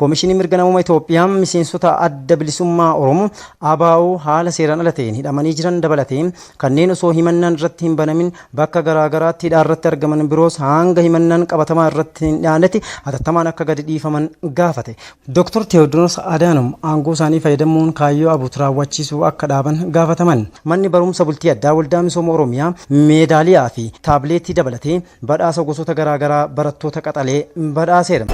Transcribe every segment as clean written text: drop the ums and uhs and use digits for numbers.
Koomishinii mirga namummaa Itoophiyaa miseensota adda bilisummaa Oromoo ABO haala seeraan ala ta'een hidhamanii jiran dabalatee kanneen osoo himannaan irratti hin banamin bakka garaagaraatti hidhaa irratti argaman biroos hanga himannaan qabatamaa irratti hin dhiyaanetti hatattamaan akka gadi dhiifaman gaafate. Dr. Teewodiroos Adaanom aangoo isaanii fayyadamuun kaayyoo ABO raawwachiisuu akka dhaaban gaafataman. Manni barumsa bultii addaa waldaa misooma Oromiyaa meedaaliyaa fi taabileetii dabalatee badhaasa gosoota garaagaraa barattoota qaxalee badhaaseera.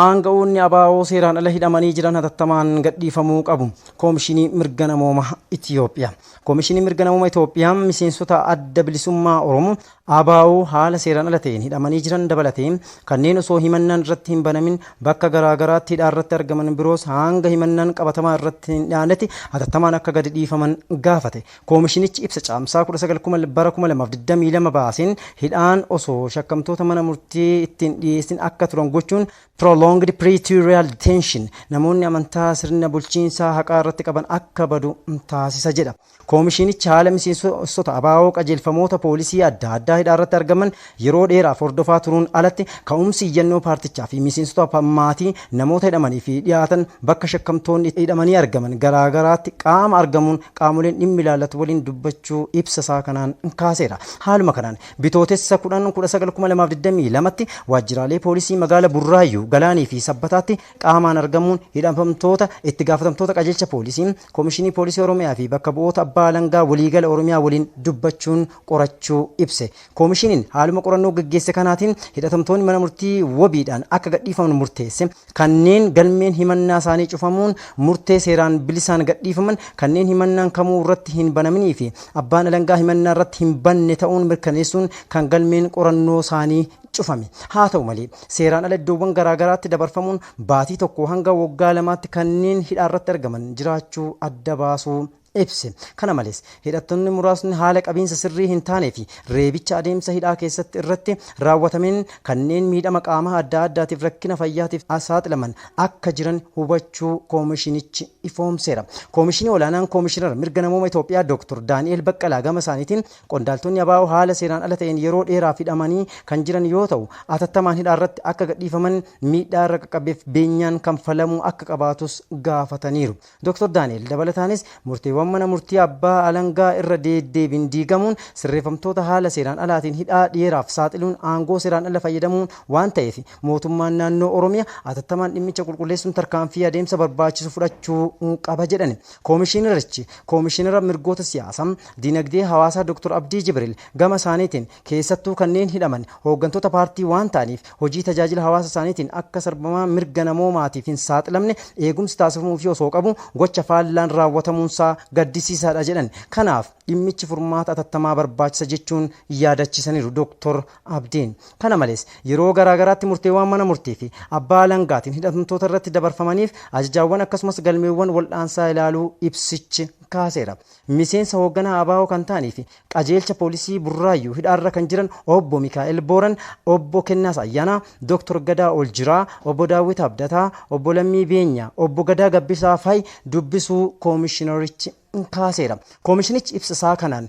Aangawoonni ABO seeraan ala hidhamanii jiran hatattamaan gadhiifamuu qabu. Koomishinii mirga namummaa Itoophiyaa. Koomishinii mirga namummaa Itoophiyaa miseensota adda bilisummaa Oromoo ABO haala seeraan ala ta'een hidhamanii jiran dabalatee kanneen osoo himannaan irratti hin banamin bakka garaagaraatti hidhaa irratti argaman biroos hanga himannaan qabatamaa irratti hin dhiyaanetti hatattamaan akka gadi dhiifaman gaafate. Koomishinichi ibsa caamsaa 19/2022 baaseen hidhaan osoo shakkamtoota mana murtii ittiin dhiyeessin akka turan gochuun prolonged pretrial detention namoonni amantaa sirna bulchiinsaa haqaa irratti qaban akka badu taasisa jedha. Koomishinichi haala miseensota ABO qajeelfamoota poolisii adda addaa hidhaa irratti argaman yeroo dheeraaf hordofaa turuun alatti ka'umsi iyyannoo paartichaa fi miseensota maatii namoota hidhamanii fi dhiyaatan bakka shakkamtoonni hidhamanii argaman garaagaraatti qaama argamuun qaamoleen dhimmi ilaallatu waliin dubbachuu ibsa isaa kanaan kaaseera. Haaluma kanaan bitootessa 10/19/2022tti waajjiraalee poolisii magaala Burraayyuu Galaanii fi Sabbataatti qaamaan argamuun hidhamtoota itti gaafatamtoota qajeelcha poolisiin Koomishinii Poolisii Oromiyaa fi bakka bu'oota abbaa alangaa waliigala Oromiyaa waliin dubbachuun qorachuu ibse. Koomishiniin haaluma qorannoo gaggeesse kanaatiin hidhatamtoonni mana murtii wabiidhaan akka gadhiifaman murteesse. Kanneen galmeen himannaa isaanii cufamuun murtee seeraan bilisaan gadhiifaman kanneen himannaan kamuu irratti hin banaminii fi abbaan alangaa himannaa irratti hin banne ta'uun mirkaneessuun kan galmeen qorannoo isaanii cufame. Haa ta'u malee seeraan ala iddoowwan garaagaraatti dabarfamuun baatii tokko hanga waggaa lamaatti kanneen hidhaa irratti argaman jiraachuu adda baasuu ibse. Kana malees hidhattoonni muraasni haala qabiinsa sirrii hin taanee fi reebicha adeemsa hidhaa keessatti irratti raawwatameen kanneen miidhama qaamaa adda addaatiif rakkina fayyaatiif saaxilaman akka jiran hubachuu koomishinichi ifoomseera. Koomishinii olaanaan koomishinara mirga namummaa Itoophiyaa Dr. Daani'el Baqqalaa gama isaaniitiin qondaaltonni ABO haala seeraan ala ta'een yeroo dheeraaf hidhamanii kan jiran yoo ta'u hatattamaan hidhaa irratti akka gadhiifaman miidhaa irra qaqqabeef beenyaan kanfalamuu akka qabaatus gaafataniiru. Dr. Daani'el dabalataanis murteewwan mana murtii abbaa alangaa irra deddeebiin diigamuun sirreeffamtoota haala seeraan alaatiin hidhaa dheeraaf saaxiluun aangoo seeraan ala fayyadamuun waan ta'eef mootummaan naannoo Oromiyaa hatattamaan dhimmicha qulqulleessuun tarkaanfii adeemsa barbaachisu fudhachuu qaba jedhan. Koomishinarichi koomishinara mirgoota siyaasaa dinagdee hawaasaa Dr. Abdii Jibril gama isaaniitiin keessattuu kanneen hidhaman hooggantoota paartii waan ta'aniif hojii tajaajila hawaasa isaaniitiin akka sarbamaa mirga namoomaatiif hin saaxilamne eegumsi taasifamuuf osoo qabu gocha faallaan raawwatamuunsaa gaddisiisaadha jedhan. Kanaaf dhimmichi furmaata hatattamaa barbaachisa jechuun yaadachiisaniiru Dr. Abdiin. Kana malees yeroo garaagaraatti murteewwan mana murtii fi abbaa alangaatiin hidhamtoota irratti dabarfamaniif ajajaawwan akkasumas galmeewwan wal'aansaa ilaaluu ibsichi kaaseera. Miseensa hoogganaa ABO kan ta'anii fi qajeelcha poolisii Burraayyuu hidhaarra kan jiran obbo Mikaa'el Booran, obbo Kennaas Ayyaanaa, Dr. Gadaa Oljiraa, obbo Daawit Abdataa, obbo Lammii Beenyaa, obbo Gadaa Gabbisaa fa'i dubbisuu koomishinarichi kaaseera. Koomishinichi ibsa isaa kanaan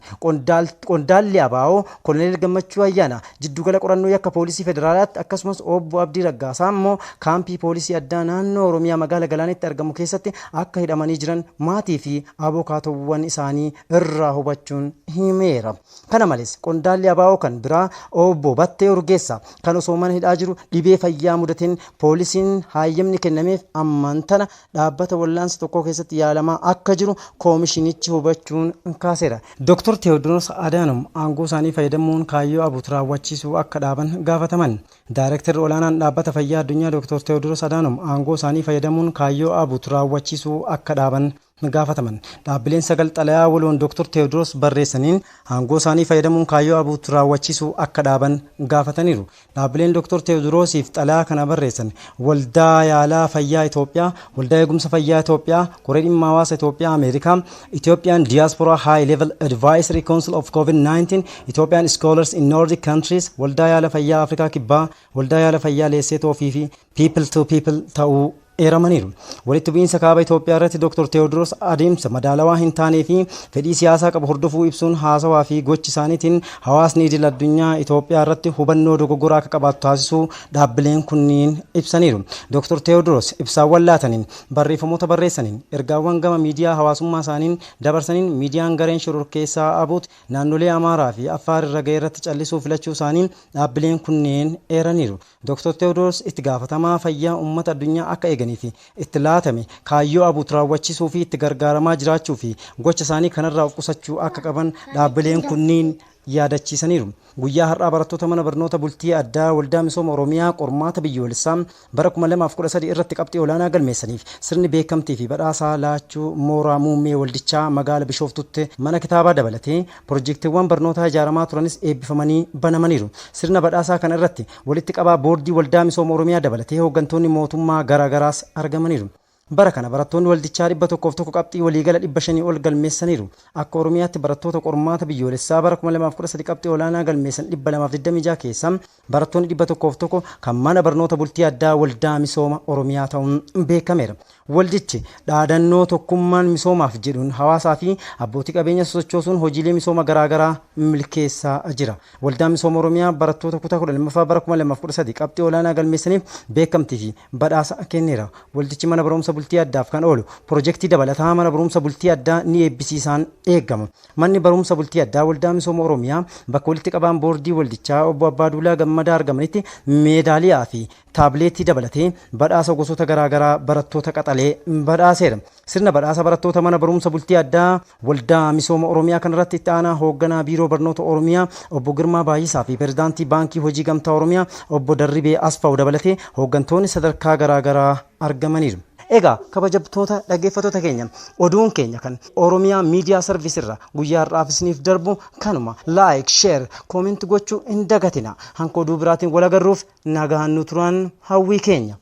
qondaalli ABO Koloneel Gammachuu Ayyaanaa jiddugala qorannoo yakka poolisii federaalaatti akkasumas obbo Abdii Raggaasaa immoo kaampii poolisii addaa naannoo Oromiyaa magaala Galaanitti argamu keessatti akka hidhamanii jiran maatii fi abokaatowwan isaanii irraa hubachuun himeera. Kana malees qondaalli ABO kan biraa obbo Battee Urgeessaa kan osoo mana hidhaa jiru dhibee fayyaa mudateen poolisiin hayyamni kennameef ammaan tana dhaabbata wallaansa tokko keessatti yaalamaa akka jiru koomishinichi hubachuun kaaseera. Dr. Teewodiroos Adaanom aangoo isaanii fayyadamuun kaayyoo ABO raawwachiisuu akka dhaaban gaafataman. Daayirektarri olaanaan dhaabbata fayyaa addunyaa Dr. Teewodiroos Adaanom aangoo isaanii fayyadamuun kaayyoo ABO raawwachiisuu akka dhaaban gaafataman. Dhaabbileen sagal xalayaa waloon Dr. Teewodiroos barreessaniin aangoo isaanii fayyadamuun kaayyoo ABO raawwachiisuu akka dhaaban gaafataniiru. Dhaabbileen Dr. Teewodiroosiif xalayaa kana barreessan waldaa yaalaa fayyaa Itoophiyaa, waldaa eegumsa fayyaa Itoophiyaa, koree dhimma hawaasa Itoophiyaa Ameerikaa, Ethiopian Diaspora High Level Advisory Council of COVID-19, Ethiopian Scholars in Nordic Countries, waldaa yaala fayyaa Afrikaa Kibbaa, waldaa yaala fayyaa Leesotoo fi People to People ta'uu eeramaniiru. Walitti bu'iinsa kaaba Itoophiyaa irratti Dr. Teewodiroos adeemsa madaalawaa hin taanee fi fedhii siyaasaa qabu hordofuu ibsuun haasawaa fi gochi isaaniitiin hawaasni idil addunyaa Itoophiyaa irratti hubannoo dogoggoraa akka qabaatu taasisuu dhaabbileen kunniin ibsaniiru. Dr. Teewodiroos ibsaawwan laataniin barreeffamoota barreessaniin ergaawwan gama miidiyaa hawaasummaa isaaniin dabarsaniin miidiyaan gareen shororkeessaa abuut naannolee Amaaraa fi Affaar irra ga'e irratti callisuu filachuu isaaniin dhaabbileen kunneen eeraniiru. Dr. Teewodiroos itti gaafatamaa fayyaa uummata addunyaa akka eeganiif itti laatame kaayyoo abuut raawwachiisuu fi itti gargaaramaa jiraachuu fi gocha isaanii kanarraa of qusachuu akka qaban dhaabbileen kunniin yaadachiisaniiru. Guyyaa har'aa barattoota mana barnoota bultii addaa waldaa misooma Oromiyaa qormaata biyyoolessaa bara 2013 irratti qabxii olaanaa galmeessaniif sirni beekamtii fi badhaasaa laachuu mooraa muummee waldichaa magaala Bishooftutti mana kitaabaa dabalatee piroojeektiiwwan barnootaa ijaaramaa turanis eebbifamanii banamaniiru. Sirna badhaasaa kana irratti walitti qabaa boordii waldaa misooma Oromiyaa dabalatee hooggantoonni mootummaa garaagaraas argamaniiru. Bara kana barattoonni waldichaa 101 qabxii waliigala 500 ol galmeessaniiru. Akka Oromiyaatti barattoota qormaata biyyoolessaa bara 2013 qabxii olaanaa galmeessan 226 keessaa barattoonni 101 kan mana barnoota bultii addaa waldaa misooma Oromiyaa ta'uun beekameera. Waldichi dhaadannoo tokkummaan misoomaaf jedhuun hawaasaa fi abbootii qabeenya sochoosuun hojiilee misooma garaagaraa milkeessaa jira. Waldaa misooma Oromiyaa barattoota kutaa 12ffaa bara 2013 qabxii olaanaa galmeessaniif beekamtii fi badhaasa kenneera. Waldichi mana barumsa bultii addaaf kan oolu piroojeektii dabalataa mana barumsa bultii addaa ni eebbisiisaan eegama. Manni barumsa bultii addaa waldaa misooma Oromiyaa bakka walitti qabaan boordii waldichaa obbo Abbaaduulaa Gammadaa argamanitti meedaaliyaa fi taabileetii dabalatee badhaasa gosoota garaagaraa barattoota qaxalee badhaaseera. Sirna badhaasa barattoota mana barumsa bultii addaa waldaa misooma Oromiyaa kanarratti itti aanaa hoogganaa biiroo barnoota Oromiyaa obbo Girmaa Baay'isaa fi pirezidaantii baankii hojii gamtaa Oromiyaa obbo Darribee Asfaaw dabalatee hooggantoonni sadarkaa garaagaraa argamaniiru. Egaa kabajamtoota dhaggeeffattoota keenya oduun keenya kan Oromiyaa miidiyaa sarviis irraa guyyaa har'aaf isiniif darbu kanuma laayik sheer koomentii gochuu hin dagatina. Hanqa oduu biraatiin wal agarruuf nagaan nu turan hawwii keenya.